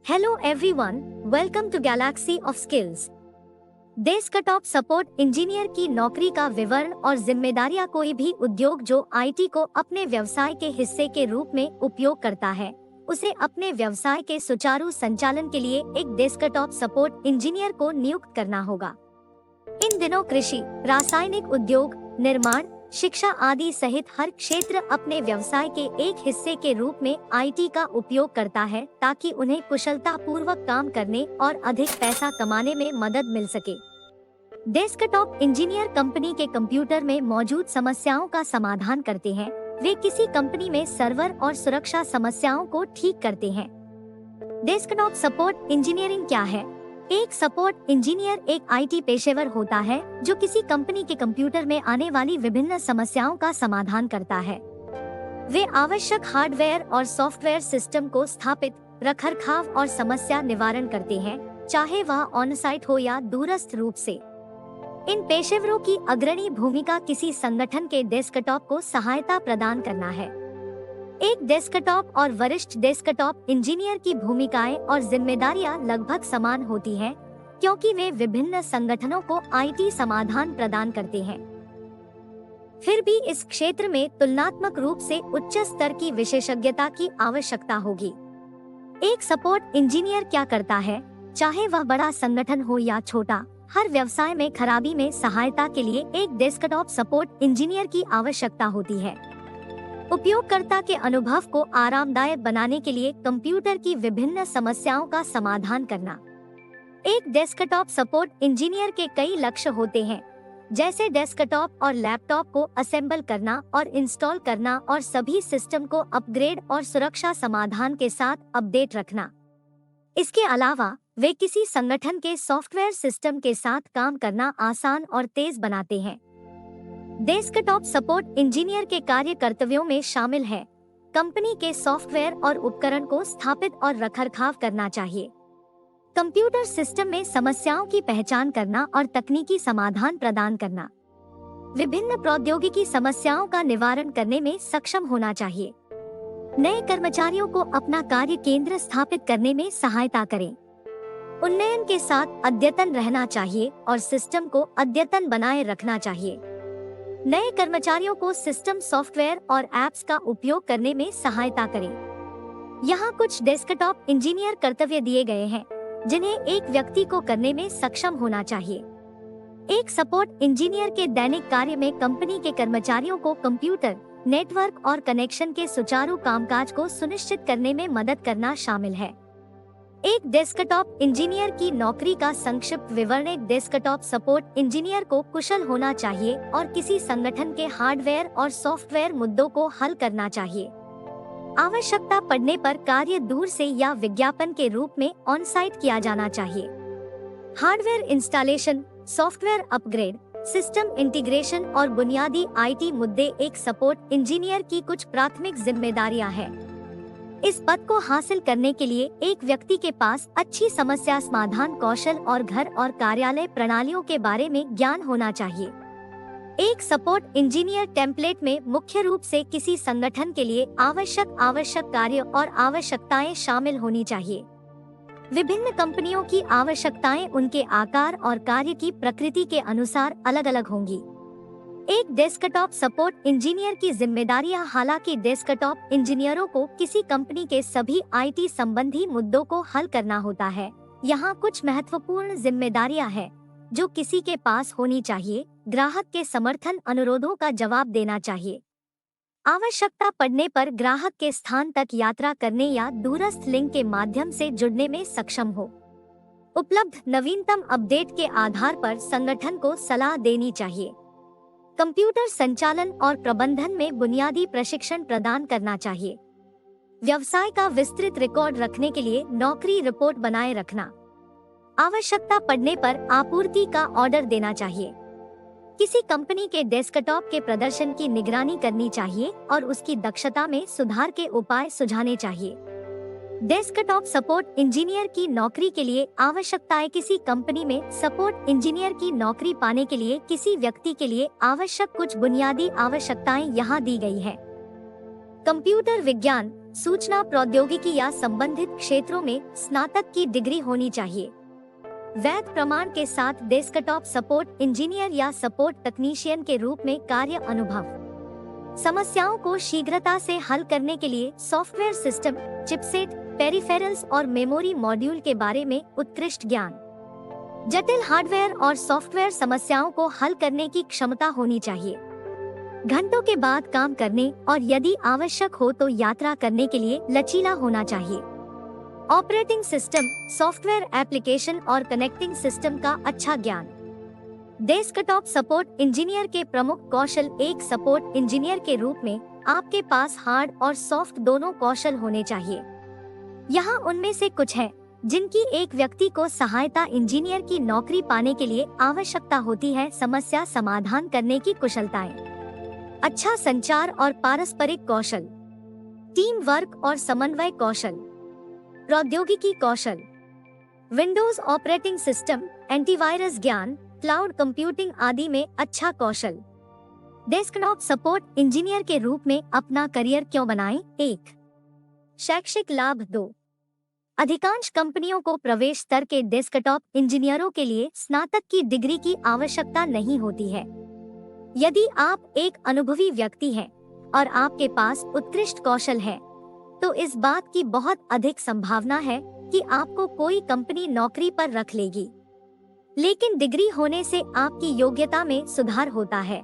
Hello everyone, welcome to Galaxy of Skills। Desktop support engineer की नौकरी का विवरण और जिम्मेदारियां। कोई भी उद्योग जो आईटी को अपने व्यवसाय के हिस्से के रूप में उपयोग करता है, उसे अपने व्यवसाय के सुचारू संचालन के लिए एक डेस्कटॉप सपोर्ट इंजीनियर को नियुक्त करना होगा। इन दिनों कृषि, रासायनिक उद्योग, निर्माण, शिक्षा आदि सहित हर क्षेत्र अपने व्यवसाय के एक हिस्से के रूप में आईटी का उपयोग करता है, ताकि उन्हें कुशलता पूर्वक काम करने और अधिक पैसा कमाने में मदद मिल सके। डेस्कटॉप इंजीनियर कंपनी के कंप्यूटर में मौजूद समस्याओं का समाधान करते हैं। वे किसी कंपनी में सर्वर और सुरक्षा समस्याओं को ठीक करते हैं। डेस्कटॉप सपोर्ट इंजीनियरिंग क्या है? एक सपोर्ट इंजीनियर एक आईटी पेशेवर होता है जो किसी कंपनी के कंप्यूटर में आने वाली विभिन्न समस्याओं का समाधान करता है। वे आवश्यक हार्डवेयर और सॉफ्टवेयर सिस्टम को स्थापित, रखरखाव और समस्या निवारण करते हैं, चाहे वह ऑन साइट हो या दूरस्थ रूप से। इन पेशेवरों की अग्रणी भूमिका किसी संगठन के डेस्कटॉप को सहायता प्रदान करना है। एक डेस्कटॉप और वरिष्ठ डेस्कटॉप इंजीनियर की भूमिकाएं और जिम्मेदारियां लगभग समान होती हैं, क्योंकि वे विभिन्न संगठनों को आईटी समाधान प्रदान करते हैं। फिर भी इस क्षेत्र में तुलनात्मक रूप से उच्च स्तर की विशेषज्ञता की आवश्यकता होगी। एक सपोर्ट इंजीनियर क्या करता है? चाहे वह बड़ा संगठन हो या छोटा, हर व्यवसाय में खराबी में सहायता के लिए एक डेस्कटॉप सपोर्ट इंजीनियर की आवश्यकता होती है। उपयोगकर्ता के अनुभव को आरामदायक बनाने के लिए कंप्यूटर की विभिन्न समस्याओं का समाधान करना। एक डेस्कटॉप सपोर्ट इंजीनियर के कई लक्ष्य होते हैं, जैसे डेस्कटॉप और लैपटॉप को असेंबल करना और इंस्टॉल करना और सभी सिस्टम को अपग्रेड और सुरक्षा समाधान के साथ अपडेट रखना। इसके अलावा वे किसी संगठन के सॉफ्टवेयर सिस्टम के साथ काम करना आसान और तेज बनाते हैं। डेस्कटॉप सपोर्ट इंजीनियर के कार्य कर्तव्यों में शामिल है कंपनी के सॉफ्टवेयर और उपकरण को स्थापित और रखरखाव करना चाहिए, कंप्यूटर सिस्टम में समस्याओं की पहचान करना और तकनीकी समाधान प्रदान करना, विभिन्न प्रौद्योगिकी समस्याओं का निवारण करने में सक्षम होना चाहिए, नए कर्मचारियों को अपना कार्य केंद्र स्थापित करने में सहायता करें, उन्नयन के साथ अद्यतन रहना चाहिए और सिस्टम को अद्यतन बनाए रखना चाहिए। नए कर्मचारियों को सिस्टम सॉफ्टवेयर और एप्स का उपयोग करने में सहायता करें। यहाँ कुछ डेस्कटॉप इंजीनियर कर्तव्य दिए गए हैं, जिन्हें एक व्यक्ति को करने में सक्षम होना चाहिए। एक सपोर्ट इंजीनियर के दैनिक कार्य में कंपनी के कर्मचारियों को कंप्यूटर, नेटवर्क और कनेक्शन के सुचारू कामकाज को सुनिश्चित करने में मदद करना शामिल है। एक डेस्कटॉप इंजीनियर की नौकरी का संक्षिप्त विवरण। एक डेस्कटॉप सपोर्ट इंजीनियर को कुशल होना चाहिए और किसी संगठन के हार्डवेयर और सॉफ्टवेयर मुद्दों को हल करना चाहिए। आवश्यकता पड़ने पर कार्य दूर से या विज्ञापन के रूप में ऑन साइट किया जाना चाहिए। Hardware installation, software upgrade, system integration और बुनियादी आईटी मुद्दे एक सपोर्ट इंजीनियर की कुछ प्राथमिक जिम्मेदारियां हैं। इस पद को हासिल करने के लिए एक व्यक्ति के पास अच्छी समस्या समाधान कौशल और घर और कार्यालय प्रणालियों के बारे में ज्ञान होना चाहिए। एक सपोर्ट इंजीनियर टेम्पलेट में मुख्य रूप से किसी संगठन के लिए आवश्यक कार्य और आवश्यकताएं शामिल होनी चाहिए। विभिन्न कंपनियों की आवश्यकताएं उनके आकार और कार्य की प्रकृति के अनुसार अलग-अलग होंगी। एक डेस्कटॉप सपोर्ट इंजीनियर की जिम्मेदारियां। हालांकि डेस्कटॉप इंजीनियरों को किसी कंपनी के सभी आईटी संबंधी मुद्दों को हल करना होता है, यहाँ कुछ महत्वपूर्ण जिम्मेदारियां हैं जो किसी के पास होनी चाहिए। ग्राहक के समर्थन अनुरोधों का जवाब देना चाहिए, आवश्यकता पड़ने पर ग्राहक के स्थान तक यात्रा करने या दूरस्थ लिंक के माध्यम से जुड़ने में सक्षम हो, उपलब्ध नवीनतम अपडेट के आधार पर संगठन को सलाह देनी चाहिए, कंप्यूटर संचालन और प्रबंधन में बुनियादी प्रशिक्षण प्रदान करना चाहिए, व्यवसाय का विस्तृत रिकॉर्ड रखने के लिए नौकरी रिपोर्ट बनाए रखना, आवश्यकता पड़ने पर आपूर्ति का ऑर्डर देना चाहिए, किसी कंपनी के डेस्कटॉप के प्रदर्शन की निगरानी करनी चाहिए और उसकी दक्षता में सुधार के उपाय सुझाने चाहिए। डेस्कटॉप सपोर्ट इंजीनियर की नौकरी के लिए आवश्यकताएं। किसी कंपनी में सपोर्ट इंजीनियर की नौकरी पाने के लिए किसी व्यक्ति के लिए आवश्यक कुछ बुनियादी आवश्यकताएं यहाँ दी गई है। कंप्यूटर विज्ञान, सूचना प्रौद्योगिकी या संबंधित क्षेत्रों में स्नातक की डिग्री होनी चाहिए। वैध प्रमाण के साथ डेस्कटॉप सपोर्ट इंजीनियर या सपोर्ट तकनीशियन के रूप में कार्य अनुभव। समस्याओं को शीघ्रता से हल करने के लिए सॉफ्टवेयर सिस्टम, चिपसेट, पेरिफेरल्स और मेमोरी मॉड्यूल के बारे में उत्कृष्ट ज्ञान। जटिल हार्डवेयर और सॉफ्टवेयर समस्याओं को हल करने की क्षमता होनी चाहिए। घंटों के बाद काम करने और यदि आवश्यक हो तो यात्रा करने के लिए लचीला होना चाहिए। ऑपरेटिंग सिस्टम, सॉफ्टवेयर एप्लीकेशन और कनेक्टिंग सिस्टम का अच्छा ज्ञान। डेस्कटॉप सपोर्ट इंजीनियर के प्रमुख कौशल। एक सपोर्ट इंजीनियर के रूप में आपके पास हार्ड और सॉफ्ट दोनों कौशल होने चाहिए। यहाँ उनमें से कुछ हैं जिनकी एक व्यक्ति को सहायता इंजीनियर की नौकरी पाने के लिए आवश्यकता होती है। समस्या समाधान करने की कुशलताएं, अच्छा संचार और पारस्परिक कौशल, टीम वर्क और समन्वय कौशल, प्रौद्योगिकी कौशल, विंडोज ऑपरेटिंग सिस्टम, एंटीवायरस ज्ञान, क्लाउड कंप्यूटिंग आदि में अच्छा कौशल। डेस्कटॉप सपोर्ट इंजीनियर के रूप में अपना करियर क्यों बनाएं? 1. शैक्षिक लाभ। 2. अधिकांश कंपनियों को प्रवेश स्तर के डेस्कटॉप इंजीनियरों के लिए स्नातक की डिग्री की आवश्यकता नहीं होती है। यदि आप एक अनुभवी व्यक्ति हैं और आपके पास उत्कृष्ट कौशल है, तो इस बात की बहुत अधिक संभावना है कि आपको कोई कंपनी नौकरी पर रख लेगी। लेकिन डिग्री होने से आपकी योग्यता में सुधार होता है,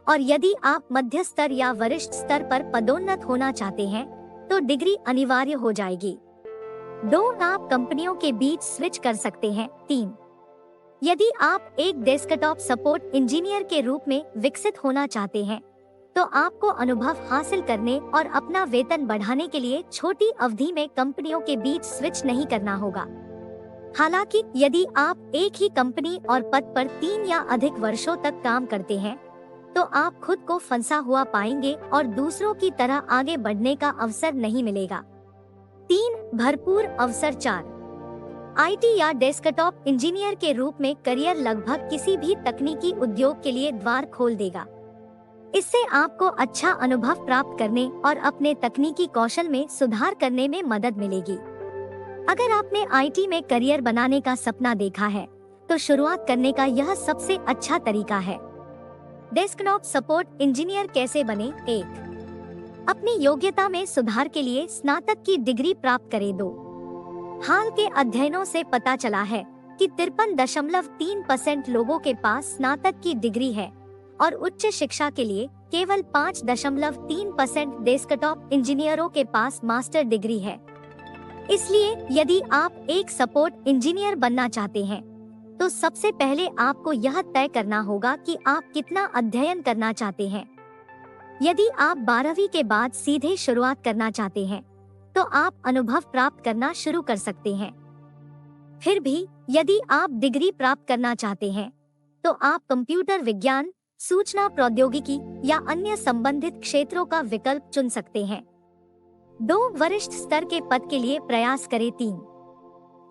और यदि आप मध्य स्तर या वरिष्ठ स्तर पर पदोन्नत होना चाहते हैं, तो डिग्री अनिवार्य हो जाएगी। 2. आप कंपनियों के बीच स्विच कर सकते हैं। 3. यदि आप एक डेस्कटॉप सपोर्ट इंजीनियर के रूप में विकसित होना चाहते हैं, तो आपको अनुभव हासिल करने और अपना वेतन बढ़ाने के लिए छोटी अवधि में कंपनियों के बीच स्विच नहीं करना होगा। हालांकि यदि आप एक ही कंपनी और पद पर 3 या अधिक वर्षों तक काम करते हैं, तो आप खुद को फंसा हुआ पाएंगे और दूसरों की तरह आगे बढ़ने का अवसर नहीं मिलेगा। 3. भरपूर अवसर। 4. आईटी या डेस्कटॉप इंजीनियर के रूप में करियर लगभग किसी भी तकनीकी उद्योग के लिए द्वार खोल देगा। इससे आपको अच्छा अनुभव प्राप्त करने और अपने तकनीकी कौशल में सुधार करने में मदद मिलेगी। अगर आपने आईटी में करियर बनाने का सपना देखा है, तो शुरुआत करने का यह सबसे अच्छा तरीका है। डेस्कटॉप सपोर्ट इंजीनियर कैसे बने? 1. अपनी योग्यता में सुधार के लिए स्नातक की डिग्री प्राप्त करें। 2. हाल के अध्ययनों से पता चला है कि 53.3% लोगों के पास स्नातक की डिग्री है और उच्च शिक्षा के लिए केवल 5.3% डेस्कटॉप इंजीनियरों के पास मास्टर डिग्री है। इसलिए यदि आप एक सपोर्ट इंजीनियर बनना चाहते हैं, तो सबसे पहले आपको यह तय करना होगा कि आप कितना अध्ययन करना चाहते हैं। यदि आप 12वीं के बाद सीधे शुरुआत करना चाहते हैं, तो आप अनुभव प्राप्त करना शुरू कर सकते हैं। फिर भी यदि आप डिग्री प्राप्त करना चाहते हैं, तो आप कंप्यूटर विज्ञान, सूचना प्रौद्योगिकी या अन्य संबंधित क्षेत्रों का विकल्प चुन सकते हैं। 2. वरिष्ठ स्तर के पद के लिए प्रयास करें। 3.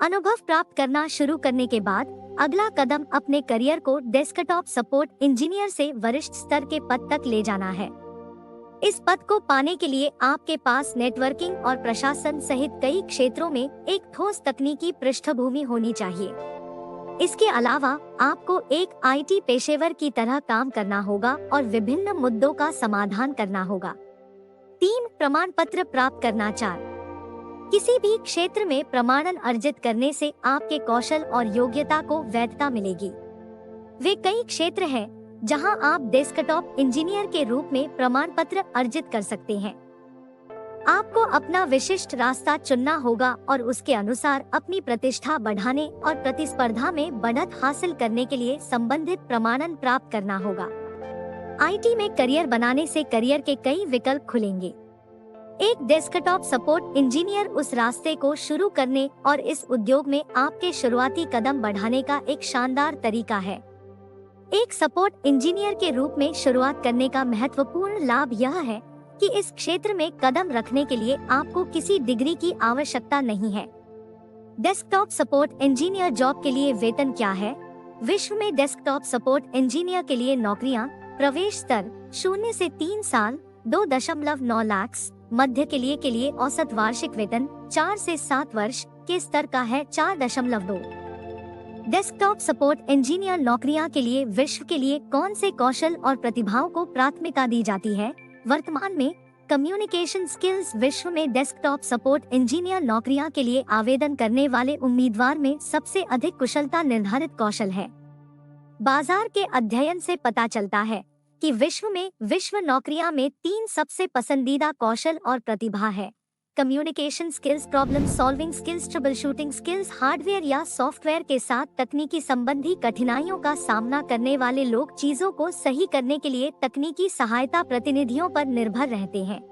अनुभव प्राप्त करना शुरू करने के बाद अगला कदम अपने करियर को डेस्कटॉप सपोर्ट इंजीनियर से वरिष्ठ स्तर के पद तक ले जाना है। इस पद को पाने के लिए आपके पास नेटवर्किंग और प्रशासन सहित कई क्षेत्रों में एक ठोस तकनीकी पृष्ठभूमि होनी चाहिए। इसके अलावा आपको एक आईटी पेशेवर की तरह काम करना होगा और विभिन्न मुद्दों का समाधान करना होगा। 3. प्रमाण पत्र प्राप्त करना। 4. किसी भी क्षेत्र में प्रमाणन अर्जित करने से आपके कौशल और योग्यता को वैधता मिलेगी। वे कई क्षेत्र हैं जहां आप डेस्कटॉप इंजीनियर के रूप में प्रमाण पत्र अर्जित कर सकते हैं। आपको अपना विशिष्ट रास्ता चुनना होगा और उसके अनुसार अपनी प्रतिष्ठा बढ़ाने और प्रतिस्पर्धा में बढ़त हासिल करने के लिए संबंधित प्रमाणन प्राप्त करना होगा। आईटी में करियर बनाने से करियर के कई विकल्प खुलेंगे। एक डेस्कटॉप सपोर्ट इंजीनियर उस रास्ते को शुरू करने और इस उद्योग में आपके शुरुआती कदम बढ़ाने का एक शानदार तरीका है। एक सपोर्ट इंजीनियर के रूप में शुरुआत करने का महत्वपूर्ण लाभ यह है कि इस क्षेत्र में कदम रखने के लिए आपको किसी डिग्री की आवश्यकता नहीं है। डेस्कटॉप सपोर्ट इंजीनियर जॉब के लिए वेतन क्या है? विश्व में डेस्कटॉप सपोर्ट इंजीनियर के लिए नौकरियां, प्रवेश स्तर 0 से 3 साल 2.9 लाख, मध्य के लिए औसत वार्षिक वेतन 4 से 7 वर्ष के स्तर का है 4.2। डेस्कटॉप सपोर्ट इंजीनियर नौकरियां के लिए विश्व के लिए कौन से कौशल और प्रतिभाओं को प्राथमिकता दी जाती है? वर्तमान में कम्युनिकेशन स्किल्स विश्व में डेस्कटॉप सपोर्ट इंजीनियर नौकरियां के लिए आवेदन करने वाले उम्मीदवार में सबसे अधिक कुशलता निर्धारित कौशल है। बाजार के अध्ययन से पता चलता है कि विश्व नौकरियां में 3 सबसे पसंदीदा कौशल और प्रतिभा है: communication skills, problem solving skills, trouble shooting skills. Hardware या सॉफ्टवेयर के साथ तकनीकी संबंधी कठिनाइयों का सामना करने वाले लोग चीजों को सही करने के लिए तकनीकी सहायता प्रतिनिधियों पर निर्भर रहते हैं।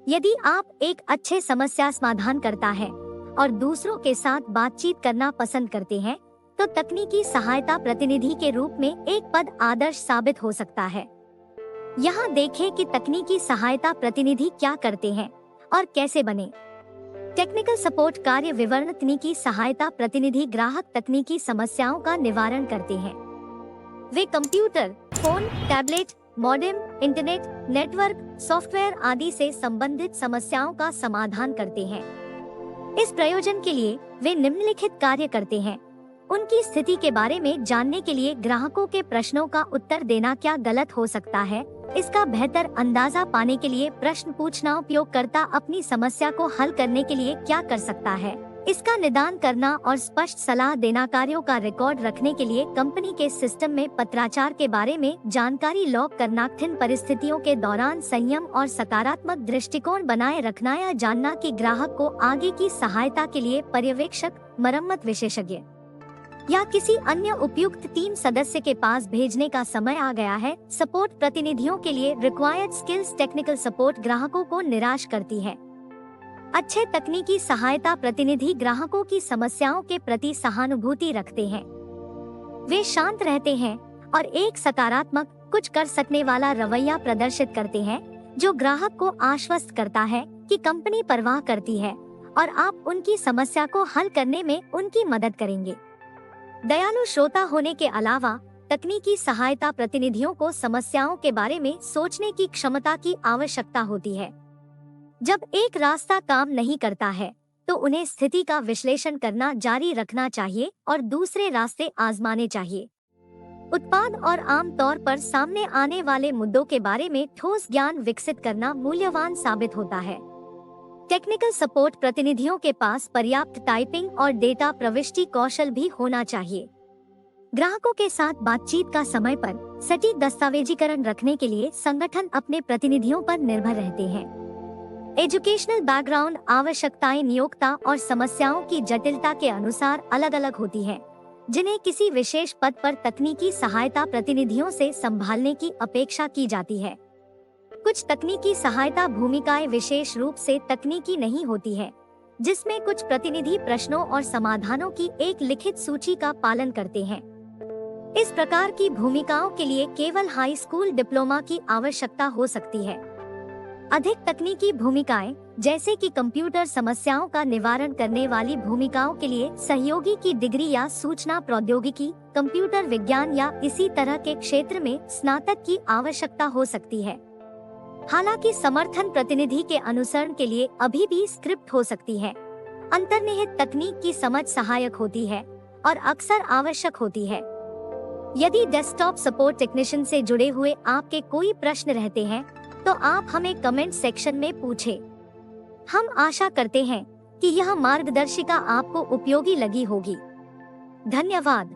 यदि आप एक अच्छे समस्या समाधानकर्ता हैं और दूसरों के साथ बातचीत करना पसंद करते हैं, तो तकनीकी सहायता प्रतिनिधि के रूप में एक पद आदर्श साबित हो सकता है। यहाँ देखें कि तकनीकी सहायता प्रतिनिधि क्या करते हैं और कैसे बने। टेक्निकल सपोर्ट कार्य विवरण। तकनीकी सहायता प्रतिनिधि ग्राहक तकनीकी समस्याओं का निवारण करते हैं। वे computer, phone, tablet, modem, internet, network, software आदि से संबंधित समस्याओं का समाधान करते हैं। इस प्रयोजन के लिए वे निम्नलिखित कार्य करते हैं: उनकी स्थिति के बारे में जानने के लिए ग्राहकों के प्रश्नों का उत्तर देना, क्या गलत हो सकता है इसका बेहतर अंदाजा पाने के लिए प्रश्न पूछना, उपयोगकर्ता अपनी समस्या को हल करने के लिए क्या कर सकता है इसका निदान करना और स्पष्ट सलाह देना, कार्यों का रिकॉर्ड रखने के लिए कंपनी के सिस्टम में पत्राचार के बारे में जानकारी लॉग करना, कठिन परिस्थितियों के दौरान संयम और सकारात्मक दृष्टिकोण बनाए रखना या जानना कि ग्राहक को आगे की सहायता के लिए पर्यवेक्षक, मरम्मत विशेषज्ञ या किसी अन्य उपयुक्त टीम सदस्य के पास भेजने का समय आ गया है। सपोर्ट प्रतिनिधियों के लिए रिक्वायर्ड स्किल्स। टेक्निकल सपोर्ट ग्राहकों को निराश करती है। अच्छे तकनीकी सहायता प्रतिनिधि ग्राहकों की समस्याओं के प्रति सहानुभूति रखते हैं। वे शांत रहते हैं और एक सकारात्मक, कुछ कर सकने वाला रवैया प्रदर्शित करते हैं, जो ग्राहक को आश्वस्त करता है कि कंपनी परवाह करती है और आप उनकी समस्या को हल करने में उनकी मदद करेंगे। दयालु श्रोता होने के अलावा तकनीकी सहायता प्रतिनिधियों को समस्याओं के बारे में सोचने की क्षमता की आवश्यकता होती है। जब एक रास्ता काम नहीं करता है, तो उन्हें स्थिति का विश्लेषण करना जारी रखना चाहिए और दूसरे रास्ते आजमाने चाहिए। उत्पाद और आम तौर पर सामने आने वाले मुद्दों के बारे में ठोस ज्ञान विकसित करना मूल्यवान साबित होता है। टेक्निकल सपोर्ट प्रतिनिधियों के पास पर्याप्त टाइपिंग और डेटा प्रविष्टि कौशल भी होना चाहिए। ग्राहकों के साथ बातचीत का समय पर सटीक दस्तावेजीकरण रखने के लिए संगठन अपने प्रतिनिधियों पर निर्भर रहते हैं। एजुकेशनल बैकग्राउंड आवश्यकताएं नियोक्ता और समस्याओं की जटिलता के अनुसार अलग अलग होती हैं, जिन्हें किसी विशेष पद पर तकनीकी सहायता प्रतिनिधियों से संभालने की अपेक्षा की जाती है। कुछ तकनीकी सहायता भूमिकाएं विशेष रूप से तकनीकी नहीं होती है, जिसमें कुछ प्रतिनिधि प्रश्नों और समाधानों की एक लिखित सूची का पालन करते हैं। इस प्रकार की भूमिकाओं के लिए केवल हाई स्कूल डिप्लोमा की आवश्यकता हो सकती है। अधिक तकनीकी भूमिकाएं, जैसे कि कंप्यूटर समस्याओं का निवारण करने वाली भूमिकाओं के लिए सहयोगी की डिग्री या सूचना प्रौद्योगिकी, कंप्यूटर विज्ञान या इसी तरह के क्षेत्र में स्नातक की आवश्यकता हो सकती है। हालांकि समर्थन प्रतिनिधि के अनुसरण के लिए अभी भी स्क्रिप्ट हो सकती है। अंतर्निहित तकनीक की समझ सहायक होती है और अक्सर आवश्यक होती है। यदि डेस्कटॉप सपोर्ट टेक्नीशियन से जुड़े हुए आपके कोई प्रश्न रहते हैं, तो आप हमें कमेंट सेक्शन में पूछें। हम आशा करते हैं कि यह मार्गदर्शिका आपको उपयोगी लगी होगी। धन्यवाद।